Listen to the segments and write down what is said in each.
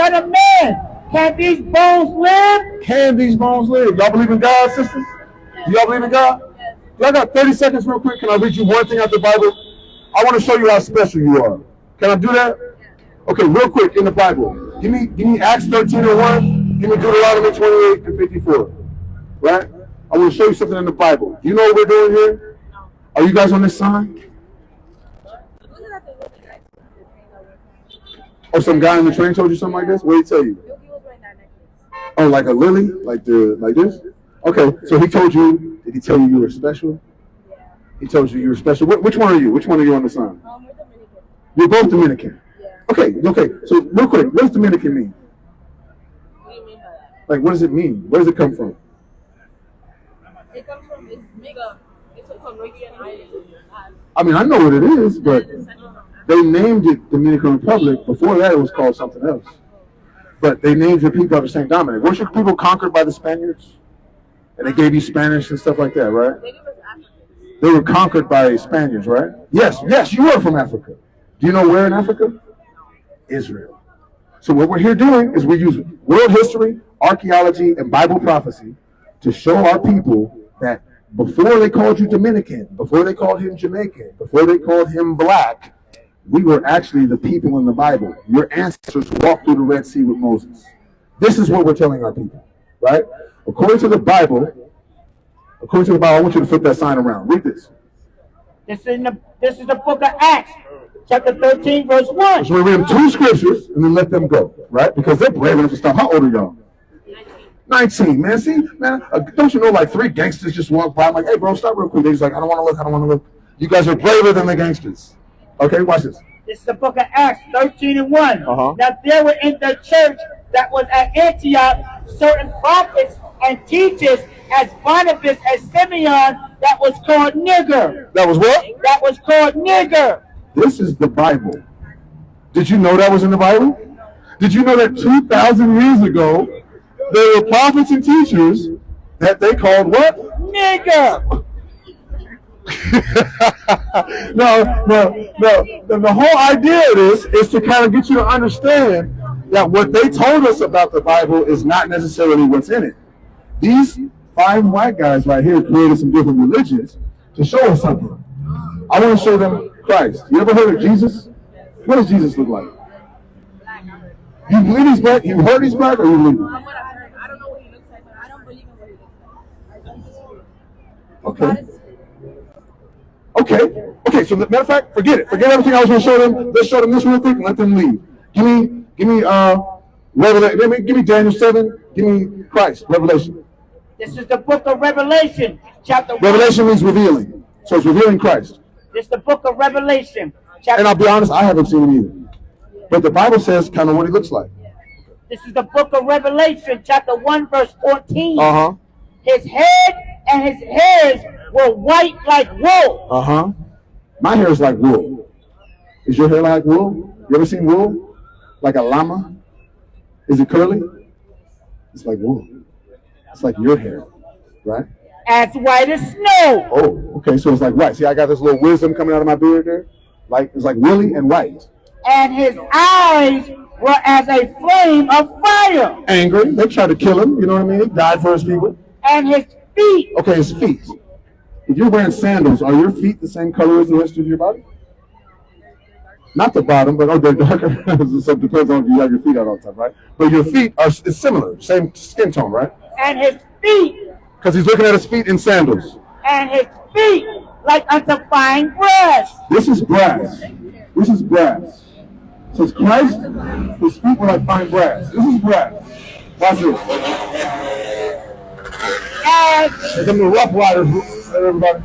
Son of man, can these bones live? Can these bones live? Y'all believe in God, sisters? Do y'all believe in God? Y'all got 30 seconds real quick. Can I read you one thing out the Bible? I want to show you how special you are. Can I do that? Okay, real quick in the Bible. Give me Acts 13:1. Give me Deuteronomy 28:54. Right? I want to show you something in the Bible. You know what we're doing here? Are you guys on this sign? Oh, some guy in the train told you something like this? What did he tell you? Oh, like a lily? Like this? Okay, so he told you, did he tell you were special? Yeah. He told you you were special. Which one are you? Which one are you on the sign? We're Dominican. You're both Dominican? Yeah. Okay, so real quick, what does Dominican mean? What do you mean by that? Like, what does it mean? Where does it come from? It comes from, it's a Caribbean island. I mean, I know what it is, but they named it Dominican Republic. Before that, it was called something else. But they named the people after St. Dominic. Weren't your people conquered by the Spaniards? And they gave you Spanish and stuff like that, right? They were conquered by Spaniards, right? Yes, you are from Africa. Do you know where in Africa? Israel. So what we're here doing is we use world history, archaeology, and Bible prophecy to show our people that before they called you Dominican, before they called him Jamaican, before they called him black, we were actually the people in the Bible. Your ancestors walked through the Red Sea with Moses. This is what we're telling our people, right? According to the Bible, I want you to flip that sign around. Read this. This is the book of Acts, chapter 13, verse 1. So we read them 2 scriptures and then let them go, right? Because they're brave enough to stop. How old are y'all? 19, man. See, man, don't you know like 3 gangsters just walk by? I'm like, hey, bro, stop real quick. They're just like, I don't want to look. You guys are braver than the gangsters. Okay, watch this. This is the book of Acts 13:1. Now there were in the church that was at Antioch certain prophets and teachers, as Barnabas and Simeon, that was called nigger. That was what? That was called nigger. This is the Bible. Did you know that was in the Bible? Did you know that 2,000 years ago, there were prophets and teachers that they called what? Nigger. No. The whole idea of this is to kind of get you to understand that what they told us about the Bible is not necessarily what's in it. These 5 white guys right here created some different religions to show us something. I want to show them Christ. You ever heard of Jesus? What does Jesus look like? You believe he's black? You heard he's black, or you believe him? I don't know what he looks like, but I don't believe in what he looks like. Okay, so matter of fact, forget it. Forget everything I was going to show them. Let's show them this real quick and let them leave. Give me Revelation. Give me Daniel 7. Give me Christ, Revelation. This is the book of Revelation, chapter 1. Revelation means revealing. So it's revealing Christ. This is the book of Revelation. And I'll be honest, I haven't seen him either. But the Bible says kind of what he looks like. This is the book of Revelation, chapter 1, verse 14. His head and his hairs were white like wool. My hair is like wool. Is your hair like wool? You ever seen wool? Like a llama? Is it curly? It's like wool. It's like your hair, right? As white as snow. Oh, okay, so it's like white. See, I got this little wisdom coming out of my beard there. Like it's like woolly and white. And his eyes were as a flame of fire. Angry. They tried to kill him, you know what I mean? He died for his people. And his feet. Okay, his feet. If you're wearing sandals, are your feet the same color as the rest of your body? Not the bottom, but they're darker. So it depends on if you have your feet out all the time, right? But your feet are similar, same skin tone, right? And his feet. Because he's looking at his feet in sandals. And his feet like unto fine brass. This is brass. This is brass. So it's Christ, his feet were like fine brass. This is brass. Watch this. Here come the Rough Riders, everybody.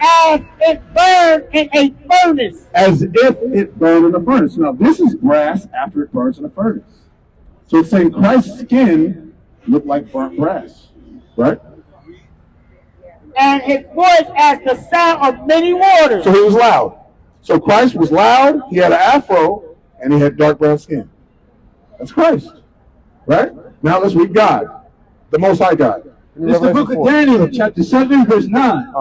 As it burned in a furnace. As if it burned in a furnace. Now this is brass after it burns in a furnace. So it's saying Christ's skin looked like burnt brass, right? And his voice as the sound of many waters. So he was loud. So Christ was loud, he had an afro, and he had dark brown skin. That's Christ, right? Now let's read God, the Most High God. It's the book of Daniel, chapter 7, verse 9.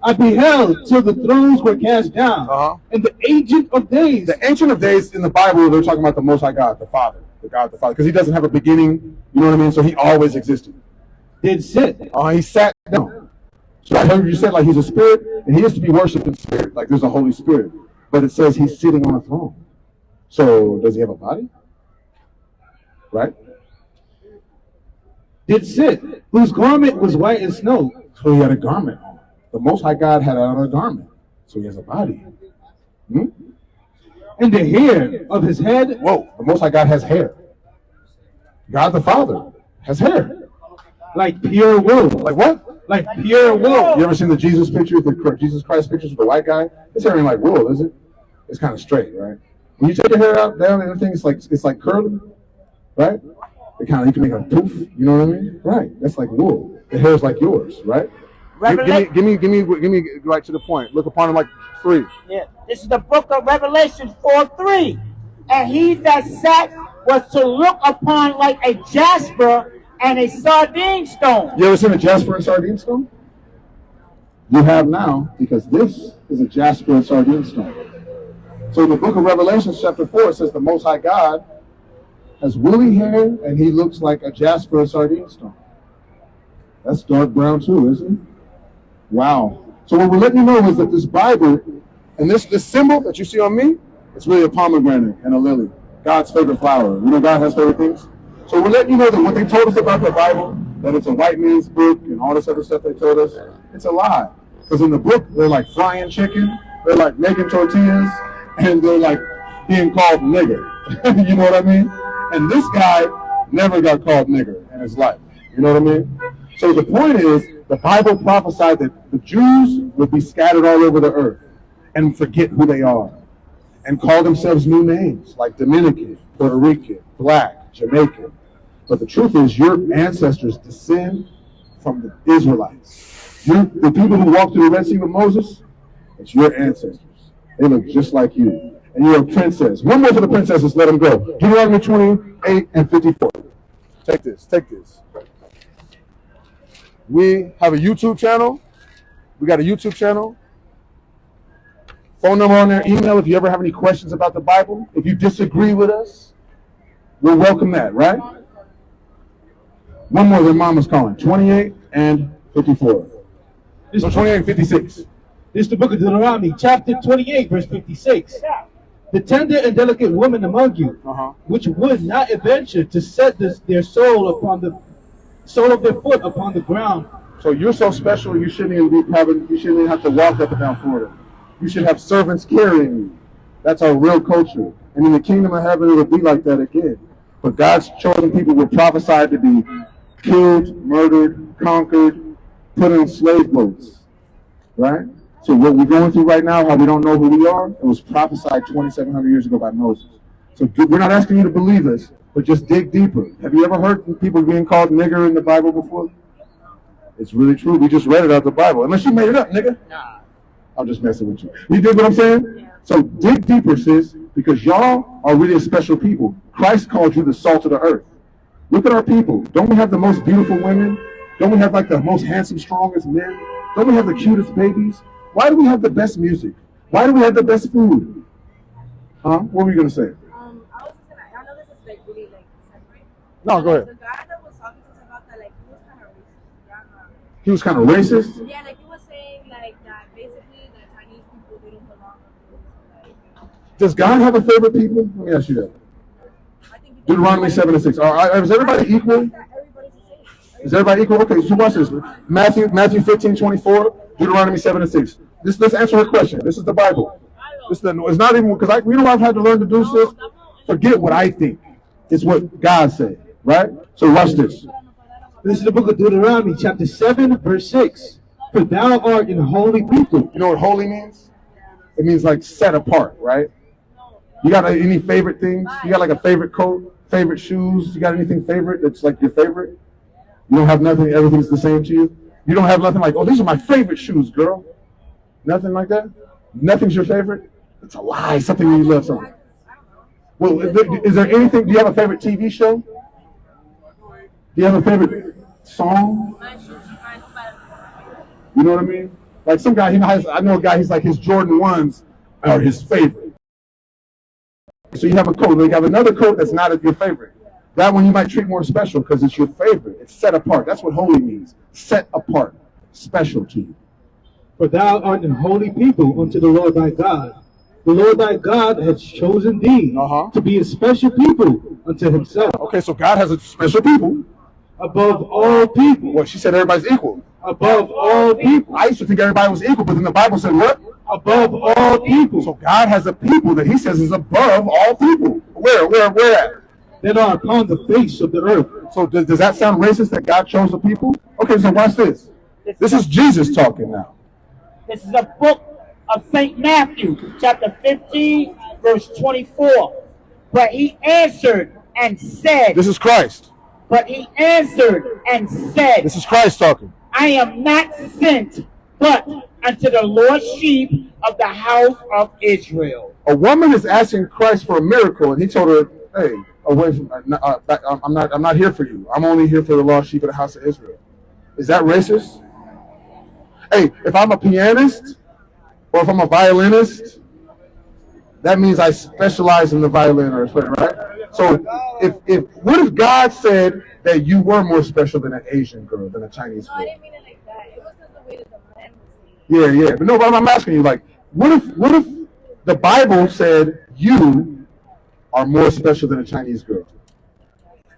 I beheld till the thrones were cast down, and the Ancient of Days. The Ancient of Days in the Bible, they're talking about the Most High God, the Father. the God the Father, because he doesn't have a beginning, you know what I mean? So he always existed. Did sit. He sat down. So I heard you said like he's a spirit, and he is to be worshipped in spirit, like there's a Holy Spirit. But it says he's sitting on a throne. So does he have a body? Right? Did sit, whose garment was white as snow. So he had a garment on. The Most High God had on a garment. So he has a body. And the hair of his head. Whoa, the Most High God has hair. God the Father has hair. Like pure wool. Like what? Like pure wool. You ever seen the Jesus picture, the Jesus Christ pictures with the white guy? His hair ain't like wool, is it? It's kind of straight, right? When you take your hair out, down, and everything, it's like curly, right? It kind of, you can make a poof, you know what I mean? Right, that's like wool. The hair's like yours, right? Give me right to the point. Look upon him like 3. Yeah, this is the book of Revelation 4:3. And he that sat was to look upon like a jasper and a sardine stone. You ever seen a jasper and sardine stone? You have now, because this is a jasper and sardine stone. So in the book of Revelation, chapter 4, it says the Most High God has woolly hair and he looks like a jasper and sardine stone. That's dark brown too, isn't it? Wow. So what we're letting you know is that this Bible and this symbol that you see on me, it's really a pomegranate and a lily. God's favorite flower. You know God has favorite things? So we're letting you know that what they told us about the Bible, that it's a white man's book and all this other stuff they told us, it's a lie. Because in the book, they're like frying chicken, they're like making tortillas, and they're like being called nigger. You know what I mean? And this guy never got called nigger in his life. You know what I mean? So the point is, the Bible prophesied that the Jews would be scattered all over the earth and forget who they are and call themselves new names like Dominican, Puerto Rican, Black, Jamaican. But the truth is, your ancestors descend from the Israelites. The people who walked through the Red Sea with Moses, it's your ancestors. They look just like you. And you're a princess. One more for the princesses, let them go. Deuteronomy 28 and 54. Take this. We have a YouTube channel. We got a YouTube channel. Phone number on there, email if you ever have any questions about the Bible. If you disagree with us, we'll welcome that, right? One more, their mama's calling. 28 and 54. So 28 and 56. This is the book of Deuteronomy, chapter 28, verse 56. The tender and delicate woman among you, which would not adventure to set their soul upon the sole of their foot upon the ground. So you're so special, you shouldn't even have to walk up and down Florida. You should have servants carrying you. That's our real culture. And in the kingdom of heaven, it would be like that again. But God's chosen people were prophesied to be killed, murdered, conquered, put in slave boats. Right? So what we're going through right now, how we don't know who we are, it was prophesied 2,700 years ago by Moses. So we're not asking you to believe this, but just dig deeper. Have you ever heard people being called nigger in the Bible before? It's really true. We just read it out of the Bible. Unless you made it up, nigga. Nah. I'm just messing with you. You dig what I'm saying? Yeah. So dig deeper, sis, because y'all are really a special people. Christ called you the salt of the earth. Look at our people. Don't we have the most beautiful women? Don't we have like the most handsome, strongest men? Don't we have the cutest babies? Why do we have the best music? Why do we have the best food? What were you going to say? I was just gonna, I know this is like really like separate. No, go ahead. The guy that was talking to us about that, like He was kind of racist? Yeah, like he was saying like that basically the Chinese people, they don't belong on like, Does God have a favorite people? Let me ask you that. I think Deuteronomy 7 and 6. Is everybody equal? everybody's the same. Is everybody equal? Okay, so watch this. Matthew 15:24, Deuteronomy 7 and 6. Let's answer her question. This is the Bible. It's not even, because you know what I've had to learn to do, sis? Forget what I think. It's what God said, right? So watch this. This is the book of Deuteronomy, chapter 7, verse 6. For thou art an holy people. You know what holy means? It means like set apart, right? You got any favorite things? You got like a favorite coat, favorite shoes? You got anything favorite that's like your favorite? You don't have nothing, everything's the same to you? You don't have nothing like, oh, these are my favorite shoes, girl. Nothing like that? Nothing's your favorite? It's a lie. Something you love something. Well, is there anything, do you have a favorite TV show? Do you have a favorite song? You know what I mean? Like some guy, I know a guy, he's like his Jordan 1s are his favorite. So you have a coat, you have another coat that's not your favorite. That one you might treat more special because it's your favorite. It's set apart. That's what holy means. Set apart. Special to you. For thou art an holy people unto the Lord thy God. The Lord thy God has chosen thee to be a special people unto himself. Okay, so God has a special people. Above all people. What, she said everybody's equal. Above all people. I used to think everybody was equal, but then the Bible said what? Above all people. So God has a people that he says is above all people. Where at? That are upon the face of the earth. So does that sound racist that God chose a people? Okay, so watch this. This is Jesus talking now. This is a book of St. Matthew, chapter 15, verse 24. But he answered and said. This is Christ. But he answered and said. This is Christ talking. I am not sent but unto the lost sheep of the house of Israel. A woman is asking Christ for a miracle, and he told her, hey, away from, I'm not here for you. I'm only here for the lost sheep of the house of Israel. Is that racist? Hey, if I'm a pianist or if I'm a violinist, that means I specialize in the violin or something, right? So what if God said that you were more special than an Asian girl, than a Chinese girl? No, I didn't mean it like that. It was just the way that the man was saying. Yeah. But no, but I'm asking you, like, what if the Bible said you are more special than a Chinese girl?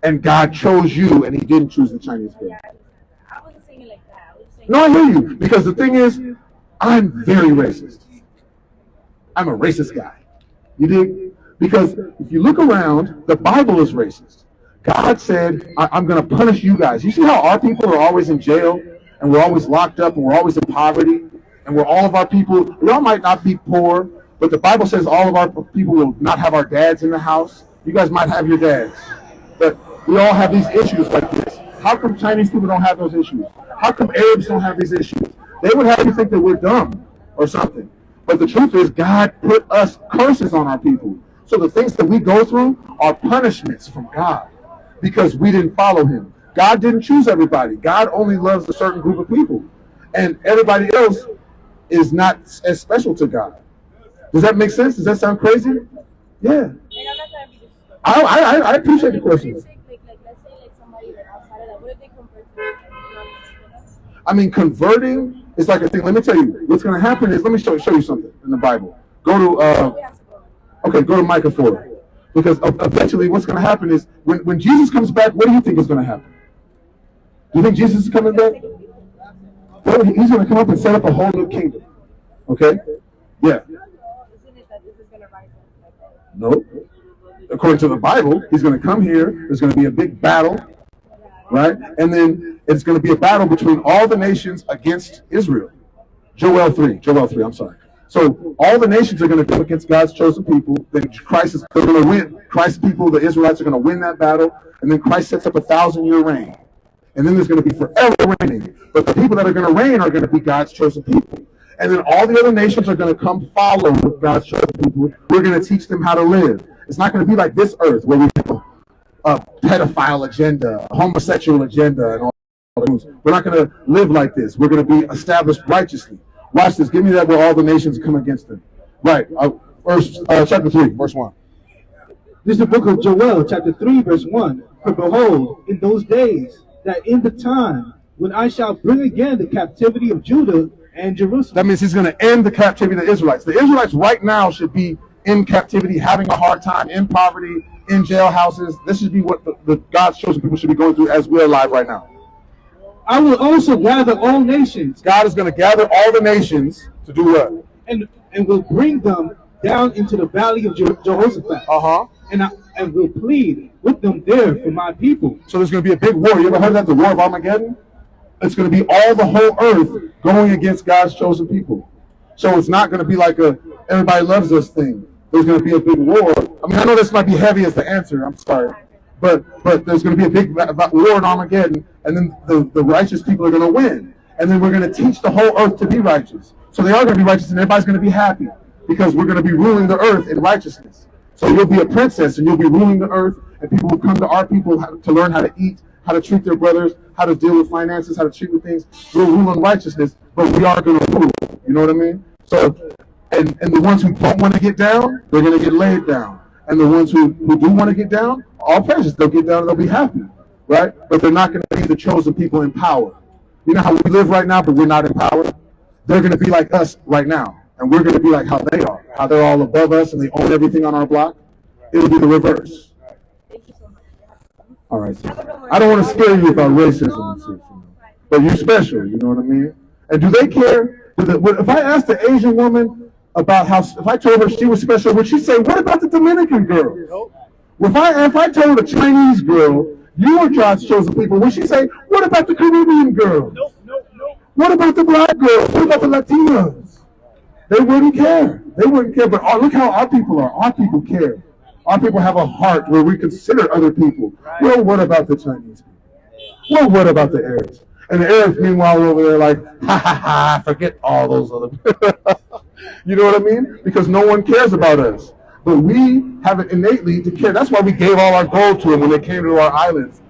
And God chose you and he didn't choose the Chinese girl. I wasn't saying it like that. I was saying No, I hear you. Because the thing is, I'm very racist. I'm a racist guy. You dig? Because if you look around, the Bible is racist. God said, I'm going to punish you guys. You see how our people are always in jail, and we're always locked up, and we're always in poverty, and we're all of our people, we all might not be poor, but the Bible says all of our people will not have our dads in the house. You guys might have your dads. But we all have these issues like this. How come Chinese people don't have those issues? How come Arabs don't have these issues? They would have you think that we're dumb or something. But the truth is, God put us curses on our people. So the things that we go through are punishments from God because we didn't follow him. God didn't choose everybody. God only loves a certain group of people. And everybody else is not as special to God. Does that make sense? Does that sound crazy? Yeah. And I'm not trying to be disrespectful. I appreciate the question. Let's say like somebody like outside of that. What if they convert to like, I mean, converting is like a thing. Let me tell you, what's going to happen is, let me show you something in the Bible. Go to Micah 4. Because eventually what's going to happen is, when Jesus comes back, what do you think is going to happen? Do you think Jesus is coming back? Well, he's going to come up and set up a whole new kingdom. Okay? Yeah. isn't it that this is gonna rise up? No. According to the Bible, he's going to come here. There's going to be a big battle, right? And then it's going to be a battle between all the nations against Israel. Joel 3, I'm sorry. So all the nations are going to come against God's chosen people. Then they're going to win. Christ's people, the Israelites, are going to win that battle. And then Christ sets up a 1,000-year reign. And then there's going to be forever reigning. But the people that are going to reign are going to be God's chosen people. And then all the other nations are going to come follow God's chosen people. We're going to teach them how to live. It's not going to be like this earth where we have a pedophile agenda, a homosexual agenda, and all those. We're not going to live like this. We're going to be established righteously. Watch this. Give me that where all the nations come against them. Right. Chapter 3, verse 1. This is the book of Joel, chapter 3, verse 1. For behold, in those days, that in the time when I shall bring again the captivity of Judah and Jerusalem. That means he's going to end the captivity of the Israelites. The Israelites right now should be in captivity, having a hard time, in poverty, in jailhouses. This should be what the God's chosen people should be going through as we're alive right now. I will also gather all nations. God is going to gather all the nations to do what? And will bring them down into the valley of Jehoshaphat. And will plead with them there for my people. So there's going to be a big war. You ever heard of that? The War of Armageddon? It's going to be all the whole earth going against God's chosen people. So it's not going to be like a everybody loves us thing. There's going to be a big war. I mean, I know this might be heavy as the answer. I'm sorry. But there's going to be a big war in Armageddon, and then the righteous people are going to win. And then we're going to teach the whole earth to be righteous. So they are going to be righteous, and everybody's going to be happy because we're going to be ruling the earth in righteousness. So you'll be a princess, and you'll be ruling the earth, and people will come to our people to learn how to eat, how to treat their brothers, how to deal with finances, how to treat with things. We'll rule in righteousness, but we are going to rule. You know what I mean? So, and the ones who don't want to get down, they're going to get laid down. And the ones who do want to get down, all praises, they'll get down and they'll be happy, right? But they're not going to be the chosen people in power. You know how we live right now, but we're not in power? They're going to be like us right now. And we're going to be like how they are, how they're all above us and they own everything on our block. It'll be the reverse. All right, so I don't want to scare you about racism and such, but you're special, you know what I mean? And do they care? If I asked the Asian woman about how, if I told her she was special, would she say, what about the Dominican girl? If I told a Chinese girl, you are God's chosen people, would she say, what about the Caribbean girl? What about the black girls? What about the Latinas? They wouldn't care. They wouldn't care. But look how our people are. Our people care. Our people have a heart where we consider other people. Well, what about the Chinese people? Well, what about the Arabs? And the Arabs, meanwhile, are over there like, ha ha ha, forget all those other people. You know what I mean? Because no one cares about us. But we have it innately to care. That's why we gave all our gold to them when they came to our islands.